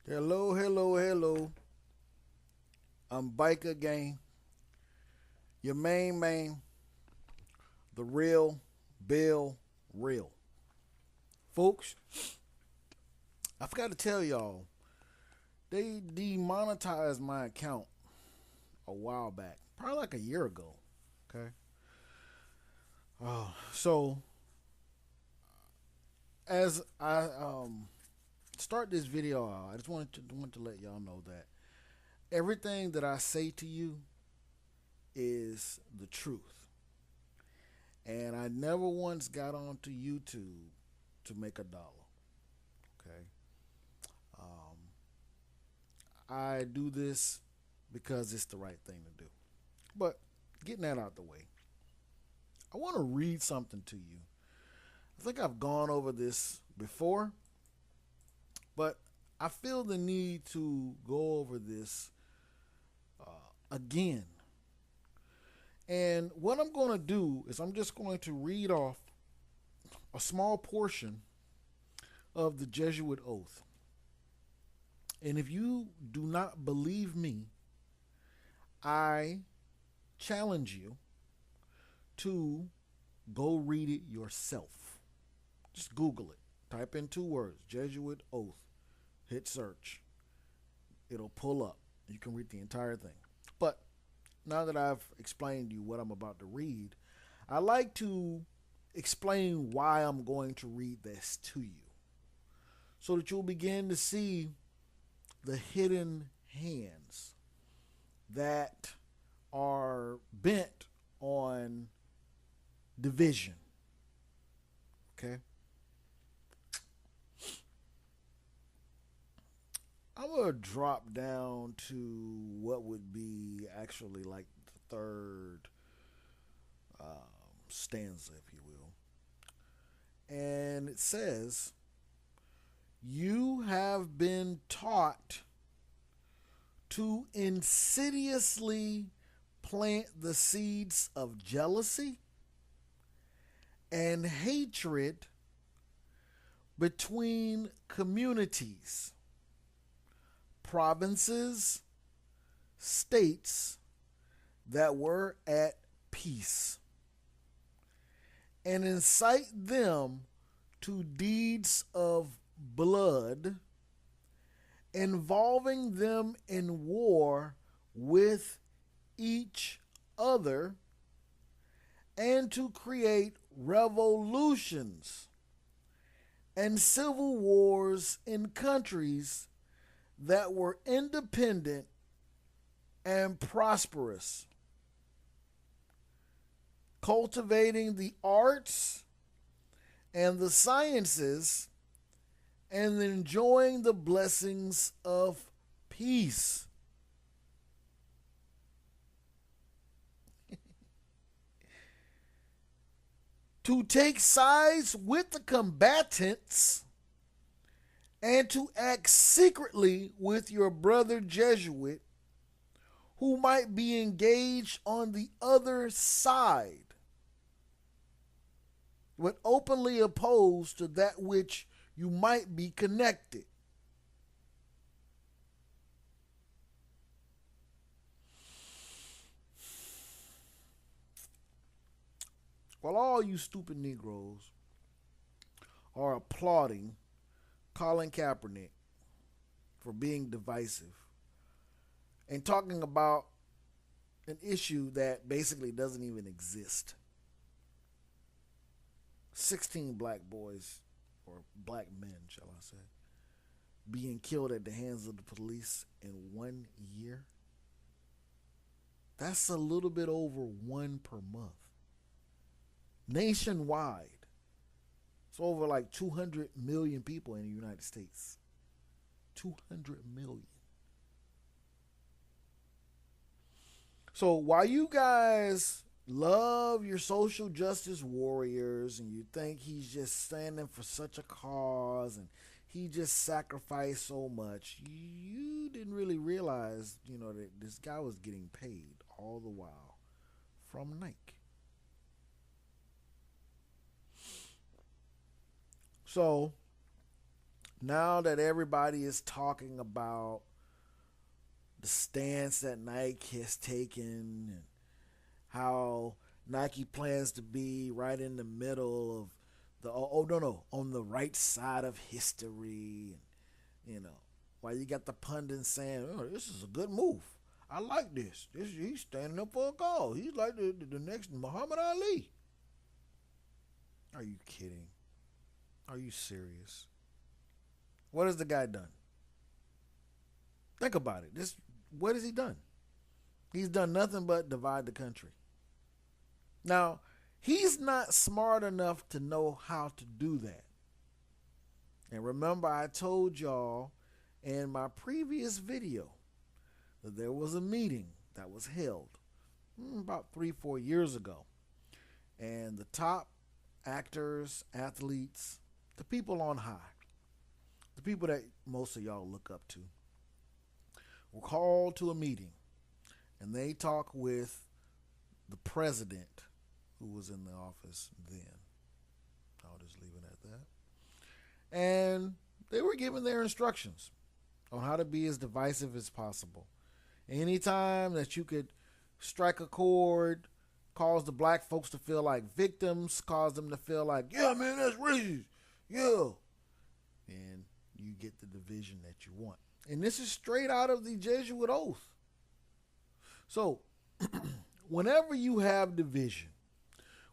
Hello, hello, hello. I'm Biker Gang, your main man, the real Bill Real. Folks, I forgot to tell y'all, they demonetized my account a while back, probably like a year ago. Okay. So as I start this video out, I just want to let y'all know that everything that I say to you is the truth. And I never once got onto YouTube to make a dollar. Okay. Um, I do this because it's the right thing to do. But getting that out the way, I want to read something to you. I think I've gone over this before, but I feel the need to go over this again. And what I'm going to do is I'm just going to read off a small portion of the Jesuit oath. And if you do not believe me, I challenge you to go read it yourself. Just Google it. Type in 2 words, Jesuit oath. Hit search. It'll pull up. You can read the entire thing. But now that I've explained to you what I'm about to read, I like to explain why I'm going to read this to you so that you'll begin to see the hidden hands that are bent on division. Okay? I'm going to drop down to what would be actually like the third stanza, if you will. And it says, "You have been taught to insidiously plant the seeds of jealousy and hatred between communities, provinces, states that were at peace, and incite them to deeds of blood, involving them in war with each other, and to create revolutions and civil wars in countries that were independent and prosperous, cultivating the arts and the sciences and enjoying the blessings of peace." To take sides with the combatants and to act secretly with your brother Jesuit who might be engaged on the other side, but openly opposed to that which you might be connected. While all you stupid Negroes are applauding Colin Kaepernick for being divisive and talking about an issue that basically doesn't even exist. 16 black boys, or black men, shall I say, being killed at the hands of the police in 1 year. That's a little bit over one per month. Nationwide, it's over like 200 million people in the United States. 200 million. So while you guys love your social justice warriors and you think he's just standing for such a cause and he just sacrificed so much, you didn't really realize, that this guy was getting paid all the while from Nike. So Now that everybody is talking about the stance that Nike has taken and how Nike plans to be right in the middle of the on the right side of history, and while you got the pundits saying, oh, this is a good move. I like this. He's standing up for a cause. He's like the next Muhammad Ali. Are you kidding? Are you serious? What has the guy done? Think about it. What has he done? He's done nothing but divide the country. Now, he's not smart enough to know how to do that. And remember, I told y'all in my previous video that there was a meeting that was held about 3-4 years ago. And the top actors, athletes, the people on high, the people that most of y'all look up to, were called to a meeting. And they talked with the president who was in the office then. I'll just leave it at that. And they were given their instructions on how to be as divisive as possible. Anytime that you could strike a chord, cause the black folks to feel like victims, cause them to feel like, yeah, man, that's racist. Yeah. And you get the division that you want. And this is straight out of the Jesuit oath. So, whenever you have division,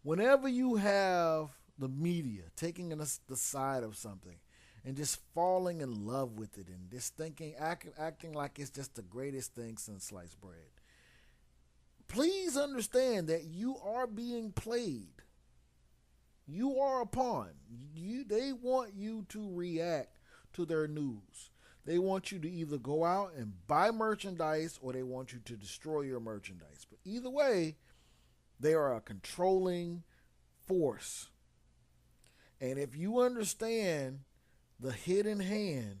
whenever you have the media taking the side of something and just falling in love with it and just acting like it's just the greatest thing since sliced bread, please understand that you are being played. You are a pawn. They want you to react to their news. They want you to either go out and buy merchandise or they want you to destroy your merchandise. But either way, they are a controlling force. And if you understand the hidden hand,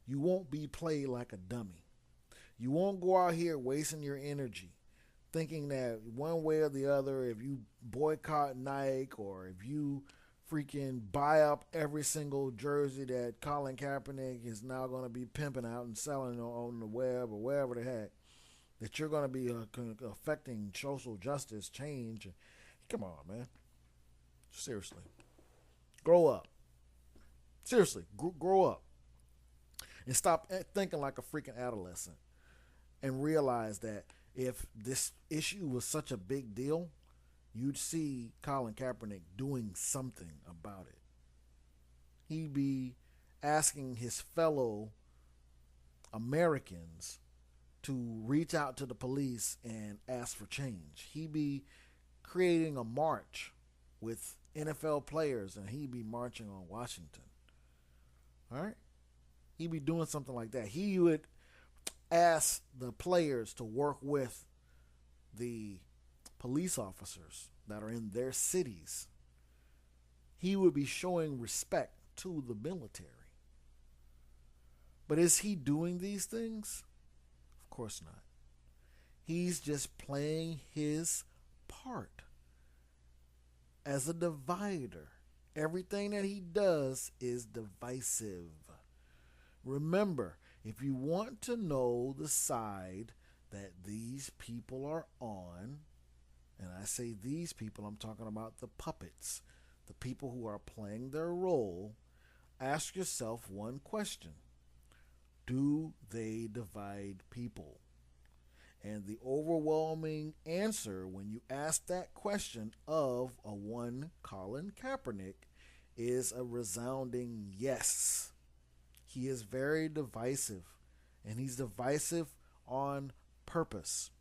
you won't be played like a dummy. You won't go out here wasting your energy thinking that one way or the other, if you boycott Nike or if you freaking buy up every single jersey that Colin Kaepernick is now going to be pimping out and selling on the web or wherever the heck, that you're going to be affecting social justice change. Come on, man. Seriously. Grow up. Seriously, grow up. And stop thinking like a freaking adolescent. And realize that if this issue was such a big deal, you'd see Colin Kaepernick doing something about it. He'd be asking his fellow Americans to reach out to the police and ask for change. He'd be creating a march with NFL players and he'd be marching on Washington. All right? He'd be doing something like that. He would ask the players to work with the police officers that are in their cities. He would be showing respect to the military. But is he doing these things? Of course not. He's just playing his part as a divider. Everything that he does is divisive. Remember, if you want to know the side that these people are on, and I say these people, I'm talking about the puppets, the people who are playing their role, ask yourself one question. Do they divide people? And the overwhelming answer when you ask that question of a one Colin Kaepernick is a resounding yes. He is very divisive, and he's divisive on purpose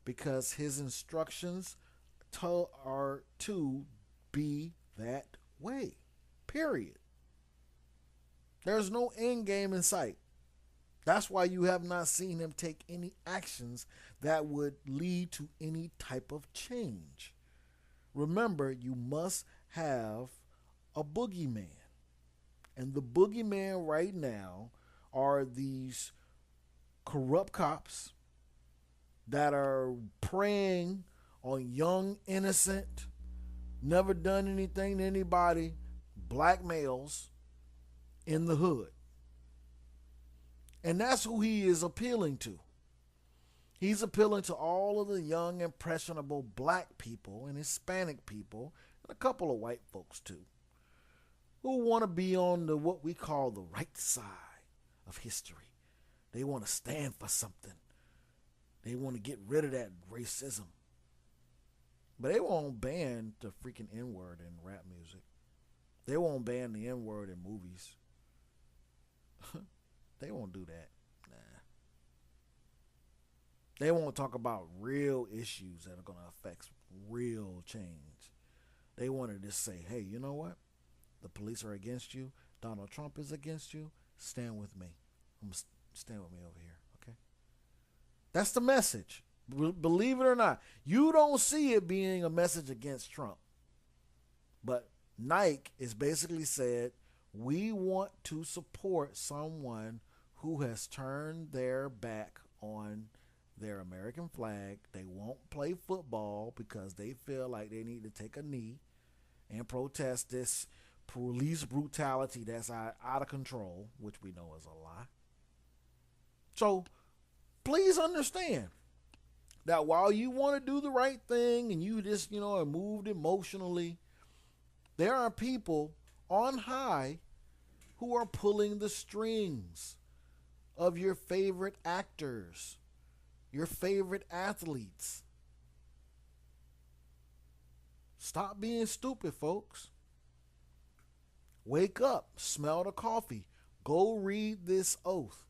because his instructions are to be that way, period. There's no end game in sight. That's why you have not seen him take any actions that would lead to any type of change. Remember, you must have a boogeyman. And the boogeyman right now are these corrupt cops that are preying on young, innocent, never done anything to anybody, black males in the hood. And that's who he is appealing to. He's appealing to all of the young, impressionable black people and Hispanic people, and a couple of white folks too, who want to be on the what we call the right side of history. They want to stand for something. They want to get rid of that racism. But they won't ban the freaking N-word in rap music. They won't ban the N-word in movies. They won't do that. Nah. They won't talk about real issues that are going to affect real change. They want to just say, hey, you know what? The police are against you. Donald Trump is against you. Stand with me. Stand with me over here, okay? That's the message. Believe it or not. You don't see it being a message against Trump. But Nike is basically said, we want to support someone who has turned their back on their American flag. They won't play football because they feel like they need to take a knee and protest this police brutality that's out of control, which we know is a lie. So please understand that while you want to do the right thing and you just, are moved emotionally, there are people on high who are pulling the strings of your favorite actors, your favorite athletes. Stop being stupid, folks. Wake up, smell the coffee, go read this oath.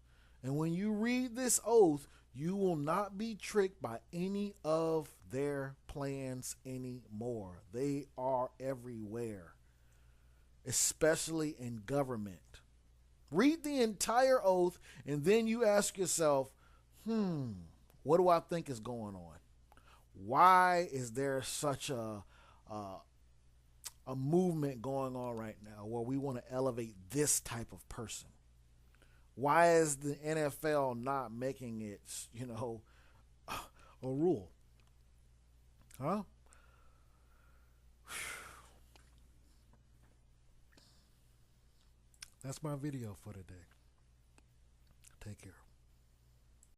And when you read this oath, you will not be tricked by any of their plans anymore. They are everywhere, especially in government. Read the entire oath, and then you ask yourself, what do I think is going on? Why is there such a movement going on right now where we want to elevate this type of person? Why is the NFL not making it, a rule? Huh? That's my video for today. Take care.